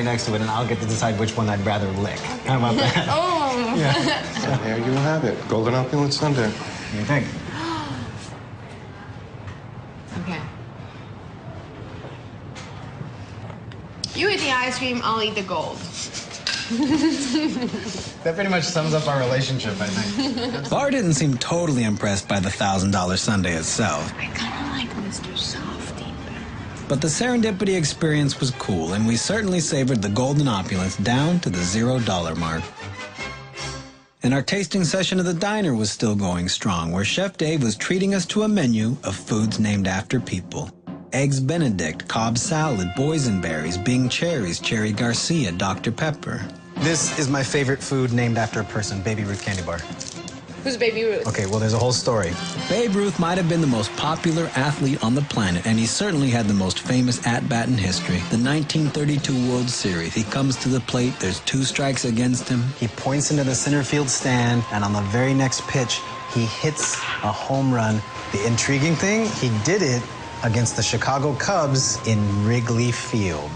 next to it, and I'll get to decide which one I'd rather lick. How about that? Oh! Yeah. So there you have it. Golden Opulence Sundae. What do you think? Okay. You eat the ice cream, I'll eat the gold. That pretty much sums up our relationship, I think. Bar didn't seem totally impressed by the $1,000 sundae itself. I kind of like Mr. Softy better. But the serendipity experience was cool, and we certainly savored the golden opulence down to the $0 mark. And our tasting session at the diner was still going strong, where Chef Dave was treating us to a menu of foods named after people. Eggs Benedict, Cobb salad, boysenberries, Bing cherries, Cherry Garcia, Dr. Pepper. This is my favorite food named after a person, Baby Ruth candy bar. Who's Baby Ruth? Okay, well, there's a whole story. Babe Ruth might have been the most popular athlete on the planet, and he certainly had the most famous at-bat in history. The 1932 World Series. He comes to the plate, there's 2 strikes against him. He points into the center field stand, and on the very next pitch, he hits a home run. The intriguing thing, he did it against the Chicago Cubs in Wrigley Field,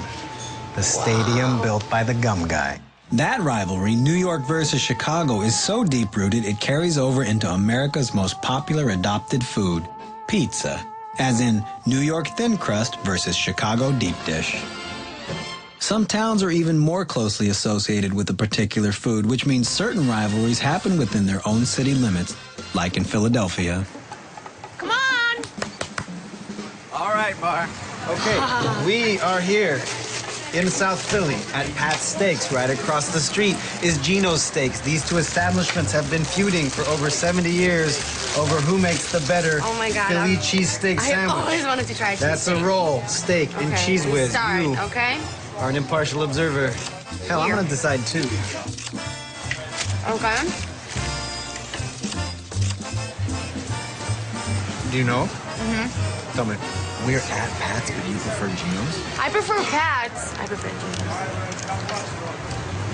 the stadium built by the gum guy. That rivalry, New York versus Chicago, is so deep-rooted it carries over into America's most popular adopted food, pizza, as in New York thin crust versus Chicago deep dish. Some towns are even more closely associated with a particular food, which means certain rivalries happen within their own city limits, like in Philadelphia. Come on! All right, Bar. Okay, we are here in South Philly at Pat's Steaks. Right across the street is Gino's Steaks. These 2 establishments have been feuding for over 70 years over who makes the better Philly cheesesteak sandwich. I always wanted to try cheesesteak. That's a roll, steak, and cheese whiz. Start, You okay? are an impartial observer. Hell, I'm gonna decide too. Okay. Do you know? Mm-hmm. Tell me. We're at Pat's, but you prefer Gino's? I prefer Pat's. I prefer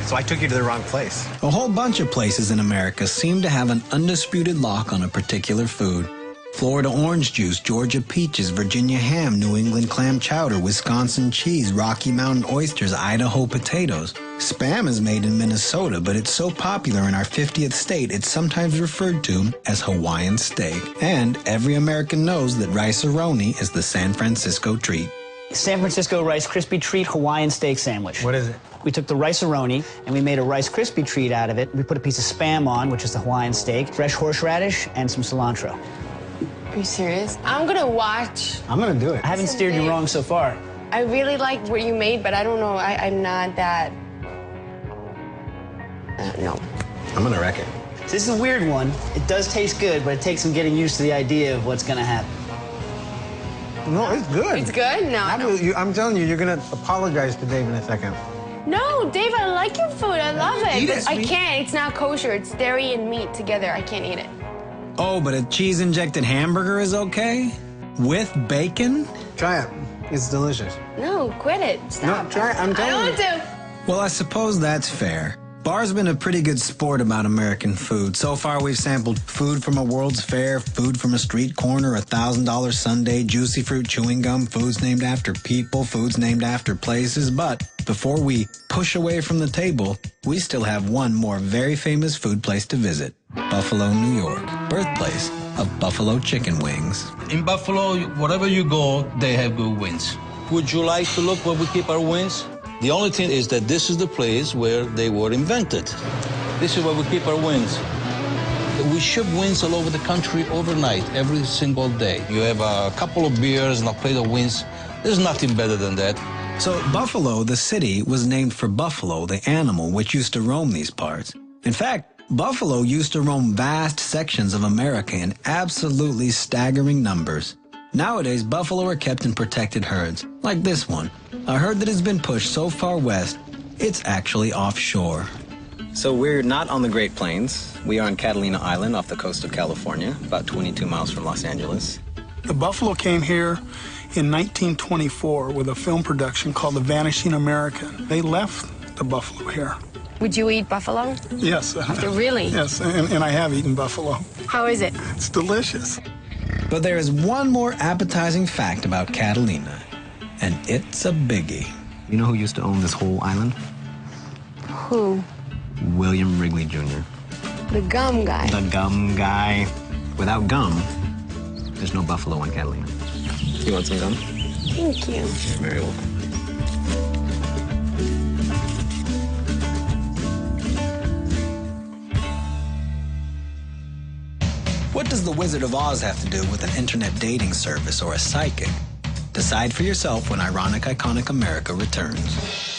Gino's. So I took you to the wrong place. A whole bunch of places in America seem to have an undisputed lock on a particular food. Florida orange juice, Georgia peaches, Virginia ham, New England clam chowder, Wisconsin cheese, Rocky Mountain oysters, Idaho potatoes. Spam is made in Minnesota, but it's so popular in our 50th state, it's sometimes referred to as Hawaiian steak. And every American knows that rice-a-roni is the San Francisco treat. San Francisco Rice Krispie Treat Hawaiian steak sandwich. What is it? We took the rice-a-roni and we made a Rice Krispie Treat out of it. We put a piece of Spam on, which is the Hawaiian steak, fresh horseradish, and some cilantro. Are you serious? I'm gonna watch. I'm gonna do it. I haven't steered you wrong so far. I really like what you made, but I don't know. I'm not that. No. I'm gonna wreck it. This is a weird one. It does taste good, but it takes some getting used to the idea of what's gonna happen. No, it's good. It's good? No. I'm telling you, you're gonna apologize to Dave in a second. No, Dave, I like your food. I love it. Eat it, I sweet. can't. It's not kosher. It's dairy and meat together. I can't eat it. Oh, but a cheese-injected hamburger is okay? With bacon? Try it. It's delicious. No, quit it. Stop. No, try it. I'm telling you. I don't want to. Well, I suppose that's fair. Bar's been a pretty good sport about American food. So far, we've sampled food from a World's Fair, food from a street corner, $1,000 sundae, juicy fruit chewing gum, foods named after people, foods named after places. But before we push away from the table, we still have one more very famous food place to visit. Buffalo, New York, birthplace of Buffalo chicken wings. In Buffalo, wherever you go, they have good wings. Would you like to look where we keep our wings? The only thing is that this is the place where they were invented. This is where we keep our wings. We ship wings all over the country overnight, every single day. You have a couple of beers and a plate of wings. There's nothing better than that. So Buffalo, the city, was named for buffalo, the animal which used to roam these parts. In fact, buffalo used to roam vast sections of America in absolutely staggering numbers. Nowadays, buffalo are kept in protected herds, like this one, a herd that has been pushed so far west, it's actually offshore. So we're not on the Great Plains. We are on Catalina Island off the coast of California, about 22 miles from Los Angeles. The buffalo came here in 1924 with a film production called The Vanishing American. They left the buffalo here. Would you eat buffalo? Yes. Really? Yes, and I have eaten buffalo. How is it? It's delicious. But there is one more appetizing fact about Catalina, and it's a biggie. You know who used to own this whole island? Who? William Wrigley Jr. The gum guy. The gum guy. Without gum, there's no buffalo on Catalina. You want some gum? Thank you. You're very welcome. What does the Wizard of Oz have to do with an internet dating service or a psychic? Decide for yourself when Ironic Iconic America returns.